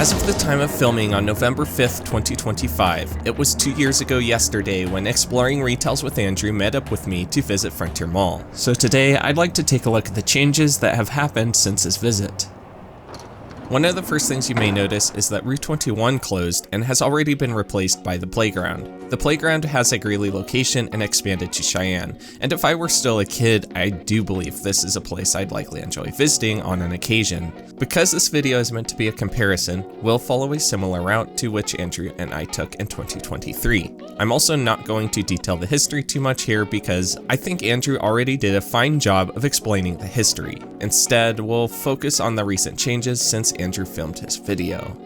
As of the time of filming on November 5th, 2025, it was 2 years ago yesterday when Exploring Retails with Andrew met up with me to visit Frontier Mall. So today, I'd like to take a look at the changes that have happened since his visit. One of the first things you may notice is that Route 21 closed and has already been replaced by the playground. The playground has a Greeley location and expanded to Cheyenne, and if I were still a kid, I do believe this is a place I'd likely enjoy visiting on an occasion. Because this video is meant to be a comparison, we'll follow a similar route to which Andrew and I took in 2023. I'm also not going to detail the history too much here because I think Andrew already did a fine job of explaining the history. Instead, we'll focus on the recent changes since Andrew filmed his video.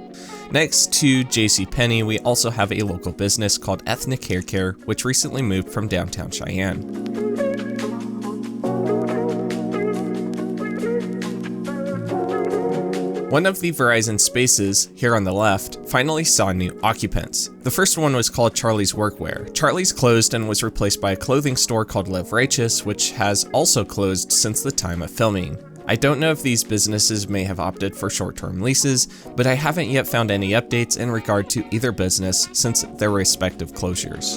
Next to JCPenney, we also have a local business called Ethnic Hair Care, which recently moved from downtown Cheyenne. One of the Verizon spaces, here on the left, finally saw new occupants. The first one was called Charlie's Workwear. Charlie's closed and was replaced by a clothing store called Live Righteous, which has also closed since the time of filming. I don't know if these businesses may have opted for short-term leases, but I haven't yet found any updates in regard to either business since their respective closures.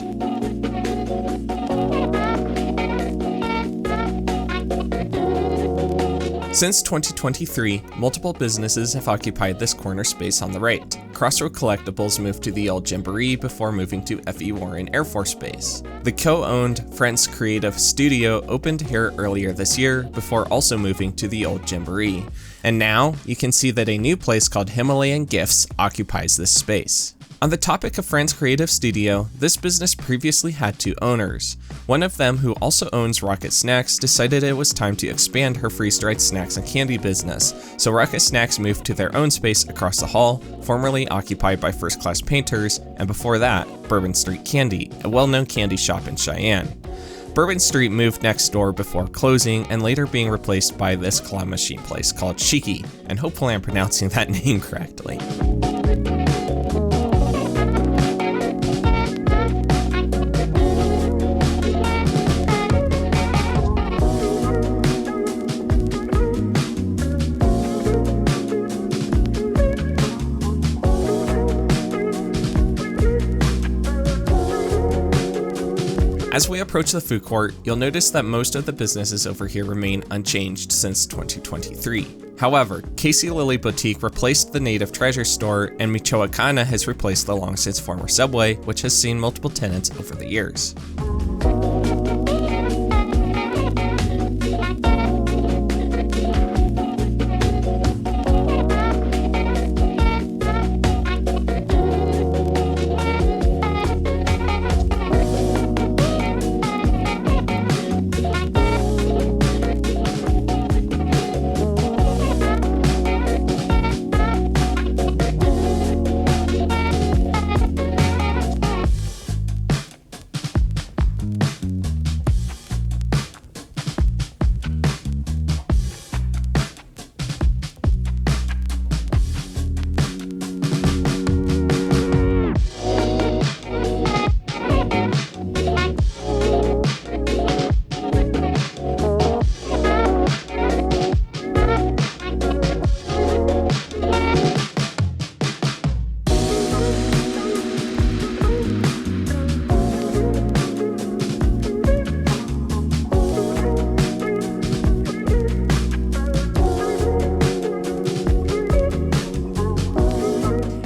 Since 2023, multiple businesses have occupied this corner space on the right. Crossroad Collectibles moved to the old Gymboree before moving to F.E. Warren Air Force Base. The co-owned Friends Creative Studio opened here earlier this year before also moving to the old Gymboree. And now, you can see that a new place called Himalayan Gifts occupies this space. On the topic of Friends Creative Studio, this business previously had two owners. One of them, who also owns Rocket Snacks, decided it was time to expand her freeze-dried snacks and candy business, so Rocket Snacks moved to their own space across the hall, formerly occupied by First Class Painters, and before that, Bourbon Street Candy, a well-known candy shop in Cheyenne. Bourbon Street moved next door before closing and later being replaced by this claw machine place called Shiki, and hopefully I'm pronouncing that name correctly. As we approach the food court, you'll notice that most of the businesses over here remain unchanged since 2023. However, Casey Lily Boutique replaced the Native Treasure Store, and Michoacana has replaced the long-since former Subway, which has seen multiple tenants over the years.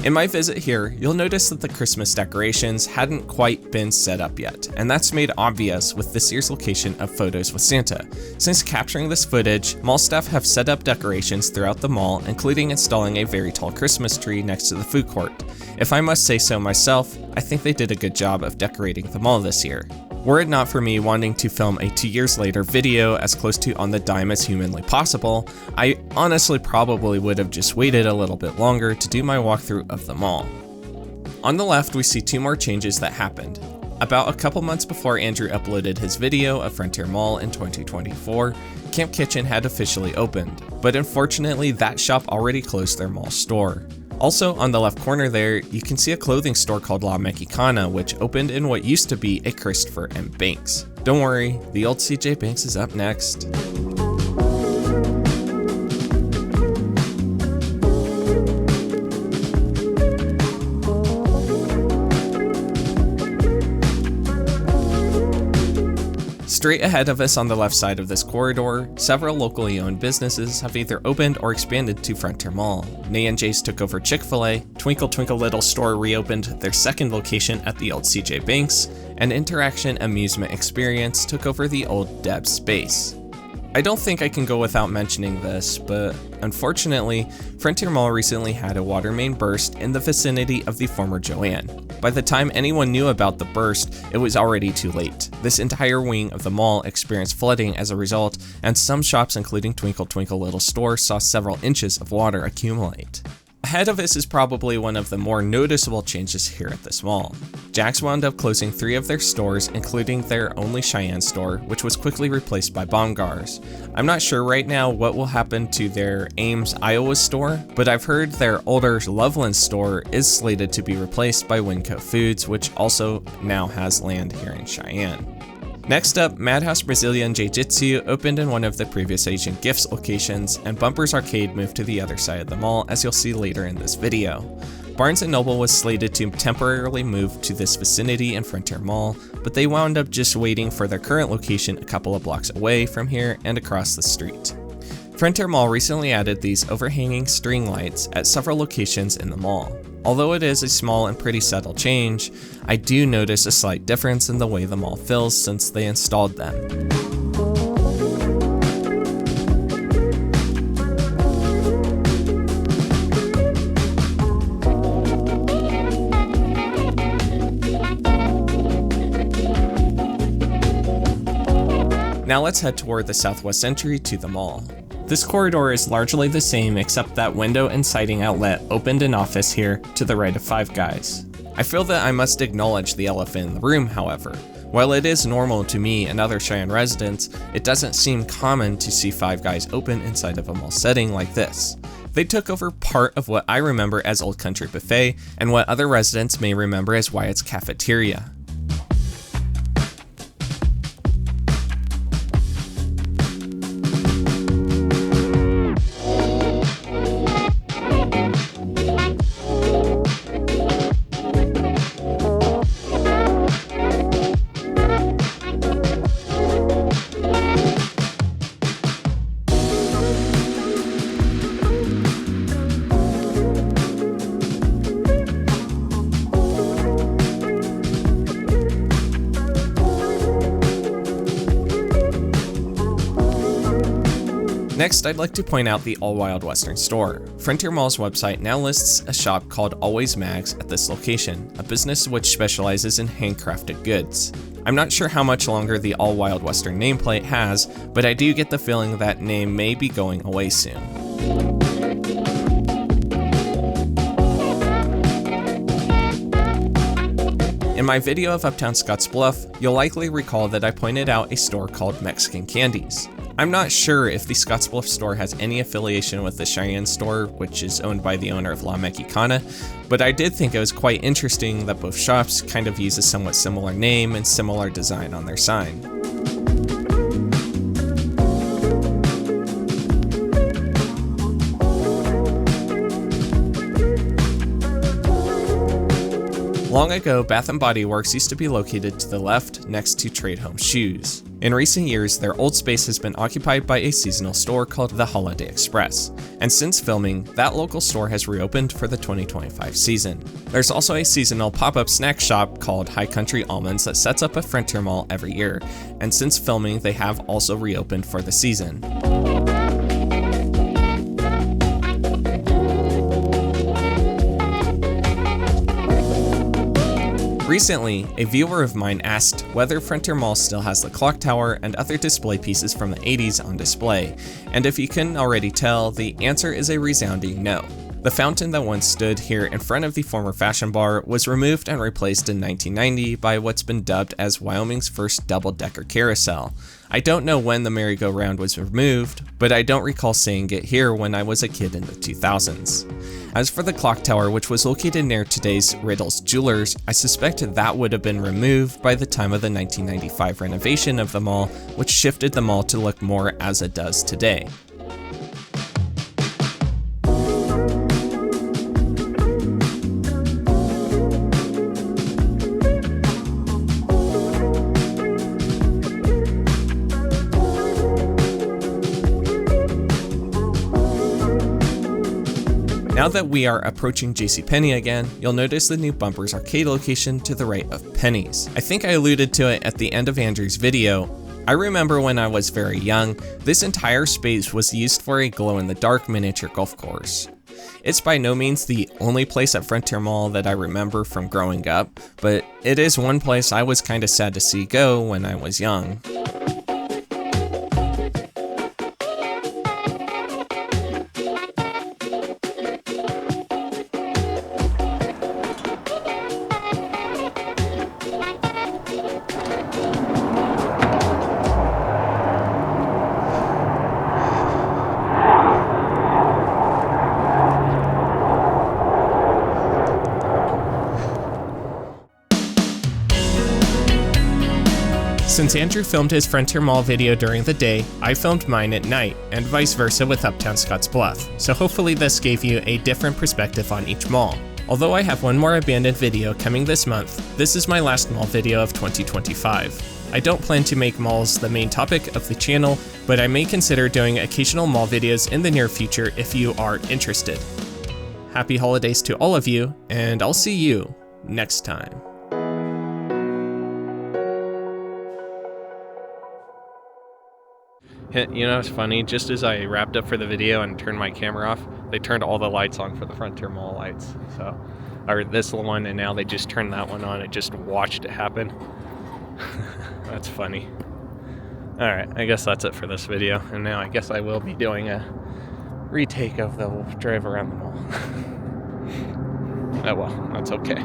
In my visit here, you'll notice that the Christmas decorations hadn't quite been set up yet, and that's made obvious with this year's location of Photos with Santa. Since capturing this footage, mall staff have set up decorations throughout the mall, including installing a very tall Christmas tree next to the food court. If I must say so myself, I think they did a good job of decorating the mall this year. Were it not for me wanting to film a 2 years later video as close to on the dime as humanly possible, I honestly probably would have just waited a little bit longer to do my walkthrough of the mall. On the left, we see two more changes that happened. About a couple months before Andrew uploaded his video of Frontier Mall in 2024, Camp Kitchen had officially opened, but unfortunately that shop already closed their mall store. Also, on the left corner there, you can see a clothing store called La Mexicana, which opened in what used to be a Christopher M. Banks. Don't worry, the old CJ Banks is up next. Straight ahead of us on the left side of this corridor, several locally owned businesses have either opened or expanded to Frontier Mall. Nay and J's took over Chick-fil-A, Twinkle Twinkle Little Store reopened their second location at the old CJ Banks, and Interaction Amusement Experience took over the old Deb's space. I don't think I can go without mentioning this, but unfortunately, Frontier Mall recently had a water main burst in the vicinity of the former Joanne. By the time anyone knew about the burst, it was already too late. This entire wing of the mall experienced flooding as a result, and some shops including Twinkle Twinkle Little Store saw several inches of water accumulate. Ahead of us is probably one of the more noticeable changes here at this mall. Jack's wound up closing 3 of their stores, including their only Cheyenne store, which was quickly replaced by Bomgaars. I'm not sure right now what will happen to their Ames, Iowa store, but I've heard their older Loveland store is slated to be replaced by Winco Foods, which also now has land here in Cheyenne. Next up, Madhouse Brazilian Jiu-Jitsu opened in one of the previous Asian Gifts locations, and Bumpers Arcade moved to the other side of the mall, as you'll see later in this video. Barnes & Noble was slated to temporarily move to this vicinity in Frontier Mall, but they wound up just waiting for their current location a couple of blocks away from here and across the street. Frontier Mall recently added these overhanging string lights at several locations in the mall. Although it is a small and pretty subtle change, I do notice a slight difference in the way the mall feels since they installed them. Now let's head toward the southwest entry to the mall. This corridor is largely the same except that window and siding outlet opened an office here to the right of Five Guys. I feel that I must acknowledge the elephant in the room, however. While it is normal to me and other Cheyenne residents, it doesn't seem common to see Five Guys open inside of a mall setting like this. They took over part of what I remember as Old Country Buffet and what other residents may remember as Wyatt's Cafeteria. Next, I'd like to point out the All Wild Western store. Frontier Mall's website now lists a shop called Always Mags at this location, a business which specializes in handcrafted goods. I'm not sure how much longer the All Wild Western nameplate has, but I do get the feeling that name may be going away soon. In my video of Uptown Scottsbluff, you'll likely recall that I pointed out a store called Mexican Candies. I'm not sure if the Scottsbluff store has any affiliation with the Cheyenne store, which is owned by the owner of La Mexicana, but I did think it was quite interesting that both shops kind of use a somewhat similar name and similar design on their sign. Long ago, Bath & Body Works used to be located to the left next to Trade Home Shoes. In recent years, their old space has been occupied by a seasonal store called the Holiday Express, and since filming, that local store has reopened for the 2025 season. There's also a seasonal pop-up snack shop called High Country Almonds that sets up at Frontier Mall every year, and since filming, they have also reopened for the season. Recently, a viewer of mine asked whether Frontier Mall still has the clock tower and other display pieces from the 80s on display, and if you couldn't already tell, the answer is a resounding no. The fountain that once stood here in front of the former Fashion Bar was removed and replaced in 1990 by what's been dubbed as Wyoming's first double-decker carousel. I don't know when the merry-go-round was removed, but I don't recall seeing it here when I was a kid in the 2000s. As for the clock tower, which was located near today's Riddle's Jewelers, I suspect that would have been removed by the time of the 1995 renovation of the mall, which shifted the mall to look more as it does today. Now that we are approaching JCPenney again, you'll notice the new Bumpers Arcade location to the right of Penny's. I think I alluded to it at the end of Andrew's video. I remember when I was very young, this entire space was used for a glow-in-the-dark miniature golf course. It's by no means the only place at Frontier Mall that I remember from growing up, but it is one place I was kinda sad to see go when I was young. Since Andrew filmed his Frontier Mall video during the day, I filmed mine at night, and vice versa with Uptown Scotts Bluff, so hopefully this gave you a different perspective on each mall. Although I have one more abandoned video coming this month, this is my last mall video of 2025. I don't plan to make malls the main topic of the channel, but I may consider doing occasional mall videos in the near future if you are interested. Happy holidays to all of you, and I'll see you next time. You know, it's funny, just as I wrapped up for the video and turned my camera off, they turned all the lights on for the Frontier Mall lights. So, or this one, and now they just turned that one on. I just watched it happen. That's funny. Alright, I guess that's it for this video. And now I guess I will be doing a retake of the drive around the mall. Oh well, that's okay.